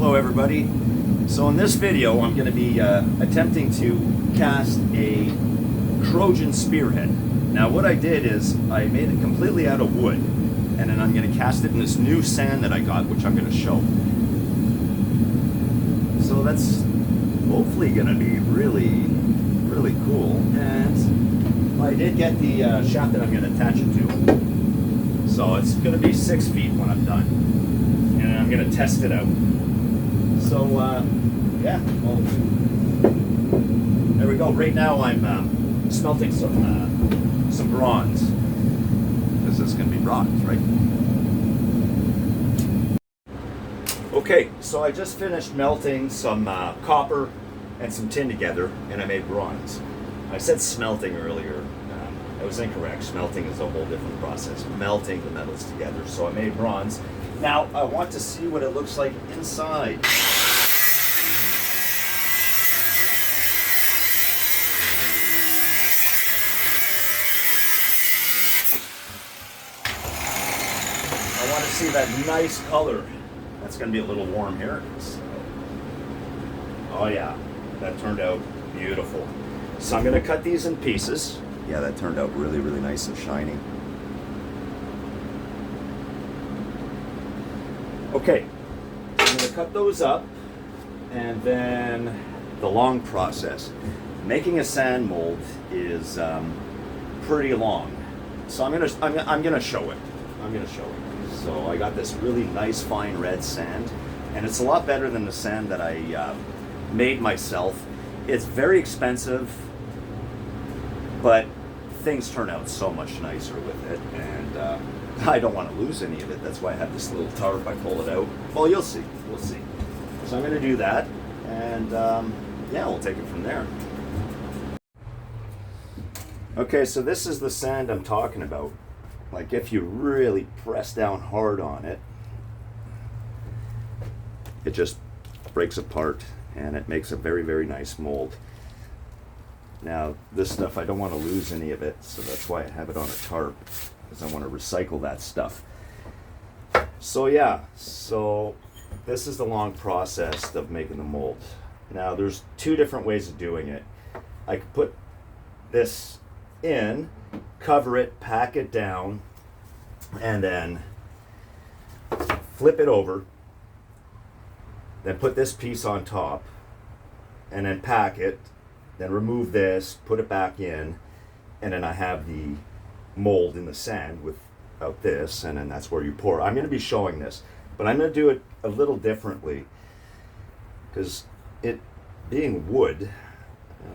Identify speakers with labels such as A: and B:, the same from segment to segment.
A: Hello everybody. So in this video I'm going to be attempting to cast a Trojan spearhead. Now what I did is I made it completely out of wood, and then I'm going to cast it in this new sand that I got, which I'm going to show. So that's hopefully going to be really cool. And I did get the shaft that I'm going to attach it to. So it's going to be 6 feet when I'm done. And I'm going to test it out. So, yeah, well, there we go. Right now I'm smelting some bronze, because this is going to be bronze, right? Okay, so I just finished melting some copper and some tin together, and I made bronze. I said smelting earlier. I was incorrect. Smelting is a whole different process. Melting the metals together. So I made bronze. Now, I want to see what it looks like inside. I want to see that nice color. That's going to be a little warm here. So, oh yeah, that turned out beautiful. So I'm going to cut these in pieces. Yeah, that turned out really nice and shiny. Okay, so I'm going to cut those up, and then the long process. Making a sand mold is pretty long, so I'm gonna show it. So I got this really nice fine red sand, and it's a lot better than the sand that I made myself. It's very expensive, but things turn out so much nicer with it, and I don't want to lose any of it. That's why I have this little tarp. I pull it out. Well, you'll see. We'll see. So I'm going to do that, and yeah, we'll take it from there. Okay, so this is the sand I'm talking about. Like, if you really press down hard on it, it just breaks apart, and it makes a very nice mold. Now, this stuff, I don't want to lose any of it, so that's why I have it on a tarp, because I want to recycle that stuff. So yeah, so this is the long process of making the mold. Now, there's two different ways of doing it. I could put this in, cover it, pack it down, and then flip it over, then put this piece on top, and then pack it, then remove this, put it back in, and then I have the mold in the sand without this, and then that's where you pour. I'm going to be showing this, but I'm going to do it a little differently, because it being wood,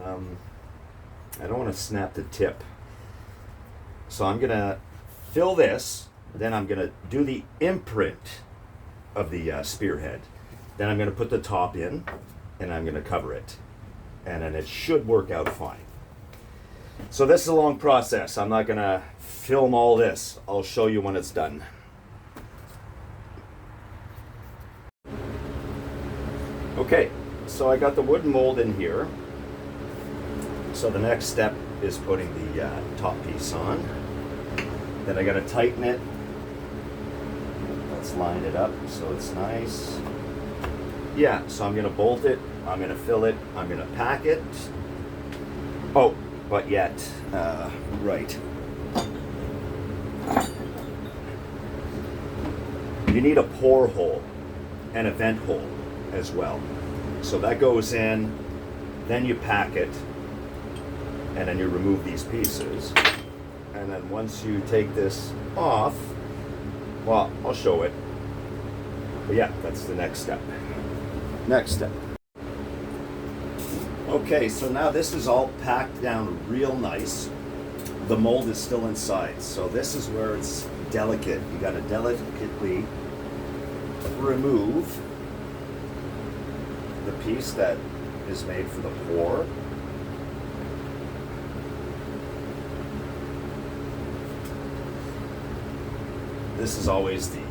A: I don't want to snap the tip. So I'm going to fill this, then I'm going to do the imprint of the spearhead. Then I'm going to put the top in, and I'm going to cover it. And then it should work out fine. So this is a long process. I'm not going to film all this. I'll show you when it's done. Okay, so I got the wooden mold in here. So the next step is putting the top piece on. Then I got to tighten it. Let's line it up so it's nice. Yeah, so I'm going to bolt it. I'm going to fill it. I'm going to pack it. Oh, but yet, right. You need a pour hole and a vent hole as well. So that goes in, then you pack it, and then you remove these pieces. And then once you take this off, well, I'll show it. But yeah, that's the next step. Next step. Okay, so now this is all packed down real nice. The mold is still inside, so this is where it's delicate. You got to delicately remove the piece that is made for the pour. This is always the,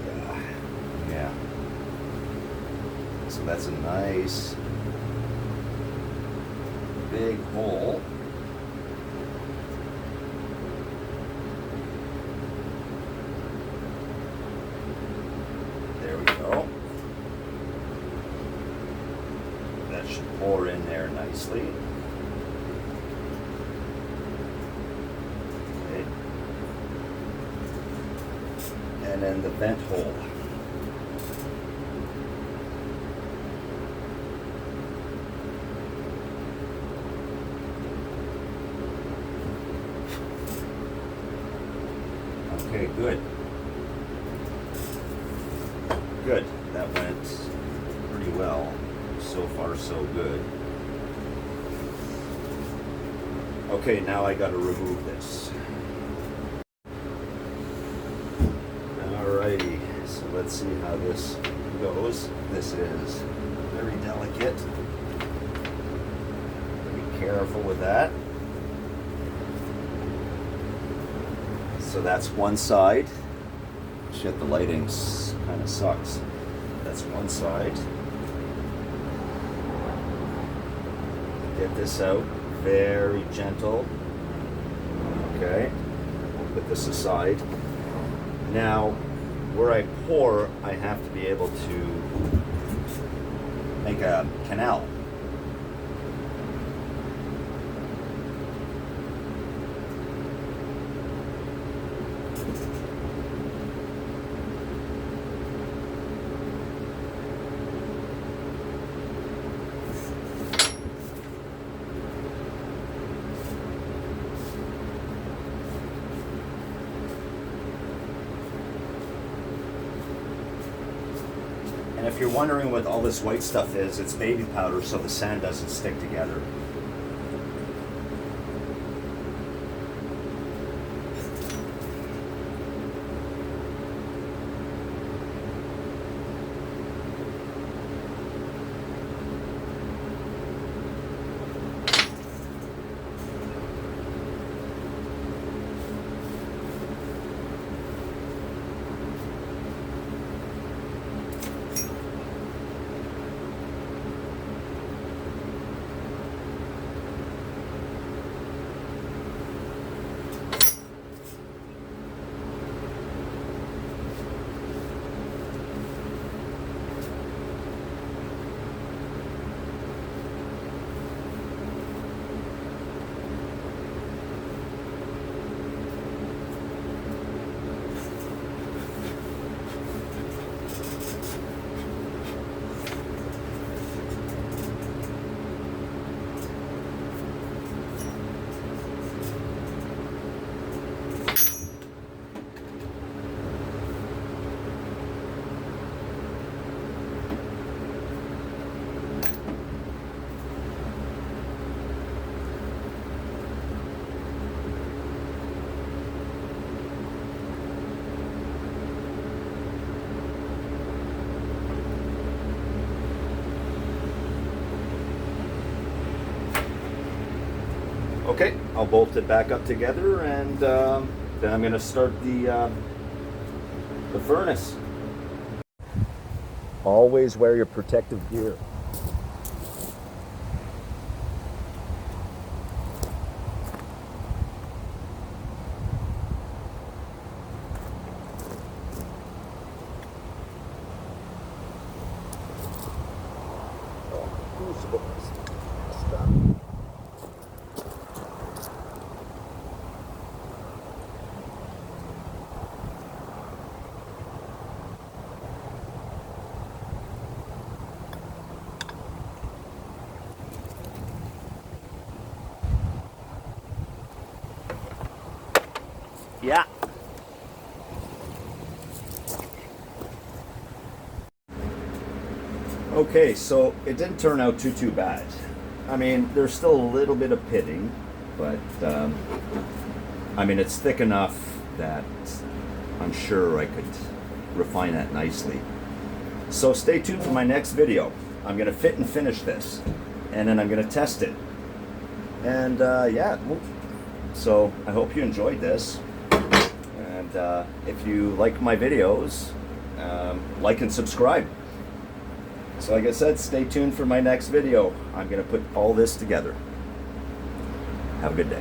A: yeah. So that's a nice big hole. There we go. That should pour in there nicely. Okay. And then the vent hole. Okay, good. Good. That went pretty well. So far, so good. Okay, now I got to remove this. Alrighty, so let's see how this goes. This is very delicate. Be careful with that. So that's one side. Shit, the lighting kind of sucks. That's one side. Get this out, very gentle. Okay, we'll put this aside. Now, where I pour, I have to be able to make a canal. And if you're wondering what all this white stuff is, it's baby powder so the sand doesn't stick together. Okay, I'll bolt it back up together, and then I'm going to start the furnace. Always wear your protective gear. Yeah. Okay, so it didn't turn out too bad. I mean, there's still a little bit of pitting, but I mean, it's thick enough that I'm sure I could refine that nicely. So stay tuned for my next video. I'm gonna fit and finish this, and then I'm gonna test it. And yeah, so I hope you enjoyed this. And if you like my videos, like and subscribe. So like I said, stay tuned for my next video. I'm going to put all this together. Have a good day.